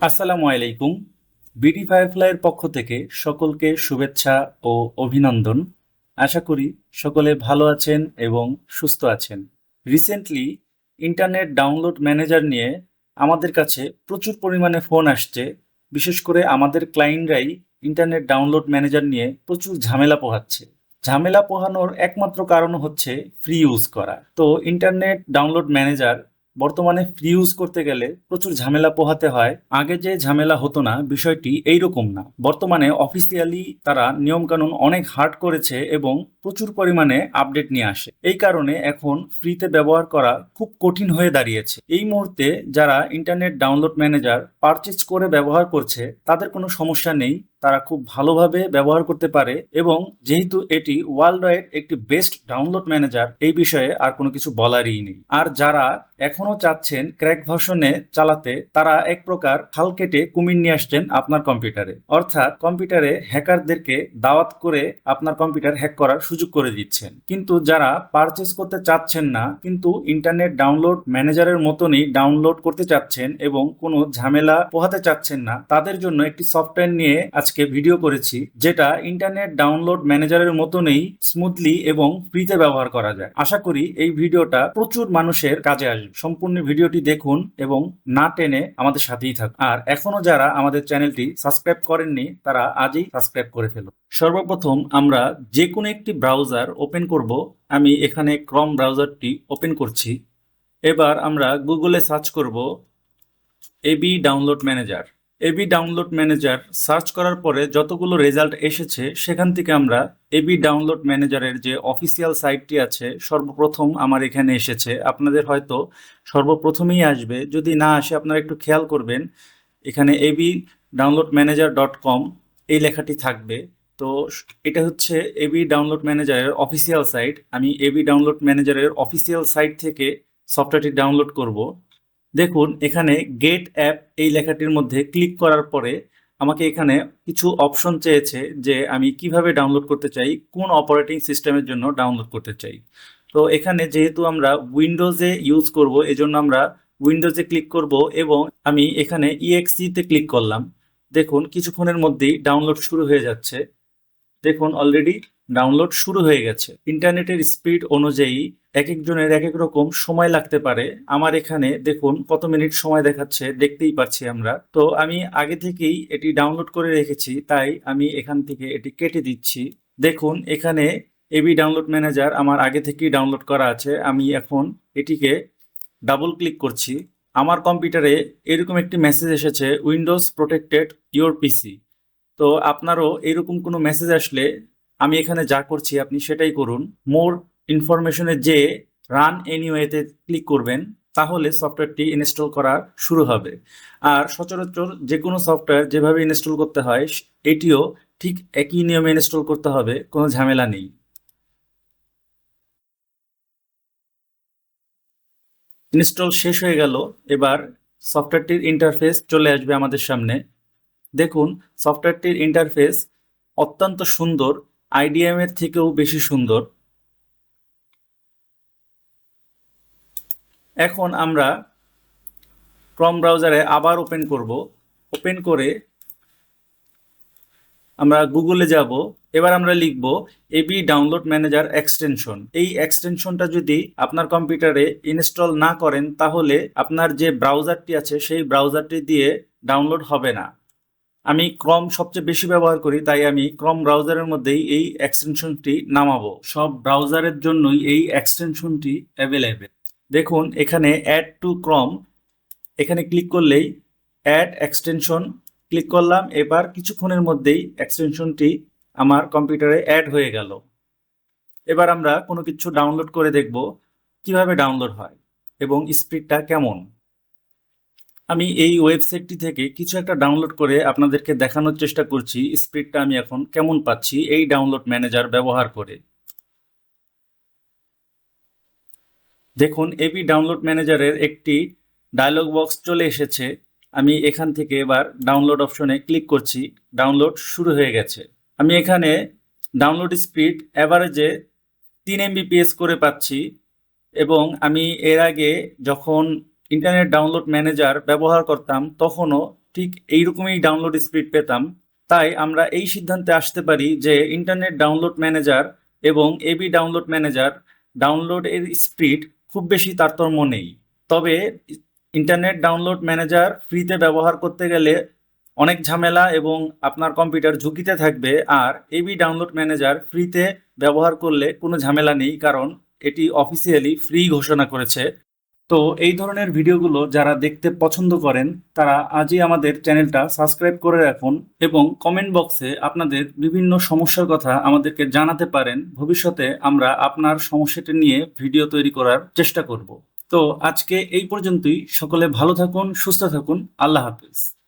আসসালামু আলাইকুম। বিডি ফায়ারফ্লাইয়ের পক্ষ থেকে সকলকে শুভেচ্ছা ও অভিনন্দন। আশা করি সকলে ভালো আছেন এবং সুস্থ আছেন। রিসেন্টলি ইন্টারনেট ডাউনলোড ম্যানেজার নিয়ে আমাদের কাছে প্রচুর পরিমাণে ফোন আসছে। বিশেষ করে আমাদের ক্লায়েন্টরাই ইন্টারনেট ডাউনলোড ম্যানেজার নিয়ে প্রচুর ঝামেলা পোহাচ্ছে। ঝামেলা পোহানোর একমাত্র কারণ হচ্ছে ফ্রি ইউজ করা। তো ইন্টারনেট ডাউনলোড ম্যানেজার বর্তমানে ফ্রি ইউজ করতে গেলে প্রচুর ঝামেলা পোহাতে হয়। আগে যে ঝামেলা হতো না, বিষয়টি এইরকম না। বর্তমানে অফিসিয়ালি তারা নিয়মকানুন অনেক হার্ড করেছে এবং প্রচুর পরিমাণে আপডেট নিয়ে আসে। এই কারণে এখন ফ্রিতে ব্যবহার করা খুব কঠিন হয়ে দাঁড়িয়েছে। এই মুহূর্তে যারা ইন্টারনেট ডাউনলোড ম্যানেজার পারচেজ করে ব্যবহার করছে তাদের কোনো সমস্যা নেই। তারা খুব ভালোভাবে ব্যবহার করতে পারে এবং যেহেতু এটি ওয়ার্ল্ড ওয়াইড একটি বেস্ট ডাউনলোড ম্যানেজার, এই বিষয়ে আর কোনো কিছু বলারই নেই। আর যারা এখনো চাচ্ছেন ক্র্যাক ভার্সনে চালাতে, তারা এক প্রকার খাল কেটে কুমির নিয়ে আসছেন আপনার কম্পিউটারে। অর্থাৎ কম্পিউটারে হ্যাকারদেরকে দাওয়াত করে আপনার কম্পিউটার হ্যাক করার সুযোগ করে দিচ্ছেন। কিন্তু যারা পারচেজ করতে চাচ্ছেন না, কিন্তু ইন্টারনেট ডাউনলোড ম্যানেজারের মতনই ডাউনলোড করতে চাচ্ছেন এবং কোনো ঝামেলা পোহাতে চাচ্ছেন না, তাদের জন্য একটি সফটওয়্যার নিয়ে আজকে ভিডিও করেছি, যেটা ইন্টারনেট ডাউনলোড ম্যানেজারের মতনই স্মুথলি এবং ফ্রিতে ব্যবহার করা যায়। আশা করি এই ভিডিওটা প্রচুর মানুষের কাজে আসবে। সম্পূর্ণ ভিডিওটি দেখুন এবং না টেনে আমাদের সাথেই থাকুন। আর এখনো যারা আমাদের চ্যানেলটি সাবস্ক্রাইব করেননি, তারা আজই সাবস্ক্রাইব করে ফেলুন। সর্বপ্রথম আমরা যে কোনো একটি ব্রাউজার ওপেন করব। আমি এখানে ক্রম ব্রাউজারটি ওপেন করছি। এবার আমরা গুগলে সার্চ করব AB download manager. AB download manager search করার পরে যতগুলো রেজাল্ট এসেছে সেখান থেকে আমরা এবি ডাউনলোড ম্যানেজারের যে অফিসিয়াল সাইটটি আছে সর্বপ্রথম আমার এখানে এসেছে। আপনাদের হয়তো সর্বপ্রথমেই আসবে, যদি না আসে আপনারা একটু খেয়াল করবেন। এখানে এবি ডাউনলোড ম্যানেজার .com এই লেখাটি থাকবে। তো এটা হচ্ছে এবি ডাউনলোড ম্যানেজারের অফিসিয়াল সাইট। আমি এবি ডাউনলোড ম্যানেজারের অফিসিয়াল সাইট থেকে সফটওয়্যারটি ডাউনলোড করব। দেখুন এখানে গেট অ্যাপ এই লেখাটির মধ্যে ক্লিক করার পরে আমাকে এখানে কিছু অপশন চেয়েছে যে আমি কিভাবে ডাউনলোড করতে চাই, কোন অপারেটিং সিস্টেমের জন্য ডাউনলোড করতে চাই। তো এখানে যেহেতু আমরা উইন্ডোজে ইউজ করব, এজন্য আমরা উইন্ডোজে ক্লিক করব এবং আমি এখানে ইএক্সিতে ক্লিক করলাম। দেখুন কিছুক্ষণের মধ্যেই ডাউনলোড শুরু হয়ে যাচ্ছে। দেখুন অলরেডি ডাউনলোড শুরু হয়ে গেছে। ইন্টারনেটের স্পিড অনুযায়ী এক একজনের এক এক রকম সময় লাগতে পারে। আমার এখানে দেখুন কত মিনিট সময় দেখাচ্ছে, দেখতেই পাচ্ছি আমরা। তো আমি আগে থেকেই এটি ডাউনলোড করে রেখেছি, তাই আমি এখান থেকে এটি কেটে দিচ্ছি। দেখুন এখানে এবি ডাউনলোড ম্যানেজার আমার আগে থেকেই ডাউনলোড করা আছে। আমি এখন এটিকে ডাবল ক্লিক করছি। আমার কম্পিউটারে এরকম একটি মেসেজ এসেছে, উইন্ডোজ প্রোটেক্টেড ইওর পিসি। তো আপনারও এরকম কোনো মেসেজ আসলে আমি এখানে যা করছি আপনি সেটাই করুন। মোর ইনফরমেশনে যে রান এনিওয়েতে ক্লিক করবেন, তাহলে সফটওয়্যারটি ইনস্টল করা শুরু হবে। আর সচরাচর যে কোনো সফটওয়্যার যেভাবে ইনস্টল করতে হয় এটিও ঠিক একই নিয়মে ইনস্টল করতে হবে, কোনো ঝামেলা নেই। ইনস্টল শেষ হয়ে গেল। এবার সফটওয়্যারটির ইন্টারফেস চলে আসবে আমাদের সামনে। দেখুন সফটওয়্যারটির ইন্টারফেস অত্যন্ত সুন্দর, আইডিএম এর থেকেও বেশি সুন্দর। এখন আমরা ক্রম ব্রাউজারে আবার ওপেন করব। ওপেন করে আমরা গুগলে যাব। এবার আমরা লিখব এবি ডাউনলোড ম্যানেজার এক্সটেনশন। এই এক্সটেনশনটা যদি আপনার কম্পিউটারে ইনস্টল না করেন, তাহলে আপনার যে ব্রাউজারটি আছে সেই ব্রাউজারটি দিয়ে ডাউনলোড হবে না। আমি ক্রম সবচেয়ে বেশি ব্যবহার করি, তাই আমি ক্রম ব্রাউজারের মধ্যেই এই এক্সটেনশনটি নামাবো। সব ব্রাউজারের জন্যই এই এক্সটেনশনটি অ্যাভেলেবেল। দেখুন এখানে অ্যাড টু ক্রম, এখানে ক্লিক করলেই অ্যাড এক্সটেনশন ক্লিক করলাম। এবার কিছুক্ষণের মধ্যেই এক্সটেনশনটি আমার কম্পিউটারে অ্যাড হয়ে গেল। এবার আমরা কোনো কিছু ডাউনলোড করে দেখব কিভাবে ডাউনলোড হয় এবং স্পিডটা কেমন। আমি এই ওয়েবসাইটটি থেকে কিছু একটা ডাউনলোড করে আপনাদেরকে দেখানোর চেষ্টা করছি স্পিডটা আমি এখন কেমন পাচ্ছি এই ডাউনলোড ম্যানেজার ব্যবহার করে। দেখুন এবি ডাউনলোড ম্যানেজারের একটি ডায়লগ বক্স চলে এসেছে। আমি এখান থেকে এবার ডাউনলোড অপশনে ক্লিক করছি। ডাউনলোড শুরু হয়ে গেছে। আমি এখানে ডাউনলোড স্পিড অ্যাভারেজে 3 MBPS করে পাচ্ছি এবং আমি এর আগে যখন ইন্টারনেট ডাউনলোড ম্যানেজার ব্যবহার করতাম তখনও ঠিক এইরকমই ডাউনলোড স্পিড পেতাম। তাই আমরা এই সিদ্ধান্তে আসতে পারি যে ইন্টারনেট ডাউনলোড ম্যানেজার এবং এবি ডাউনলোড ম্যানেজার ডাউনলোডের স্পিড খুব বেশি তারতম্য নেই। তবে ইন্টারনেট ডাউনলোড ম্যানেজার ফ্রিতে ব্যবহার করতে গেলে অনেক ঝামেলা এবং আপনার কম্পিউটার ঝুঁকিতে থাকবে, আর এবি ডাউনলোড ম্যানেজার ফ্রিতে ব্যবহার করলে কোনো ঝামেলা নেই, কারণ এটি অফিসিয়ালি ফ্রি ঘোষণা করেছে। তো এই ধরনের ভিডিওগুলো যারা দেখতে পছন্দ করেন তারা আজই আমাদের চ্যানেলটা সাবস্ক্রাইব করে রাখুন এবং কমেন্ট বক্সে আপনাদের বিভিন্ন সমস্যার কথা আমাদেরকে জানাতে পারেন। ভবিষ্যতে আমরা আপনার সমস্যাটি নিয়ে ভিডিও তৈরি করার চেষ্টা করব। তো আজকে এই পর্যন্তই। সকলে ভালো থাকুন, সুস্থ থাকুন। আল্লাহ হাফিজ।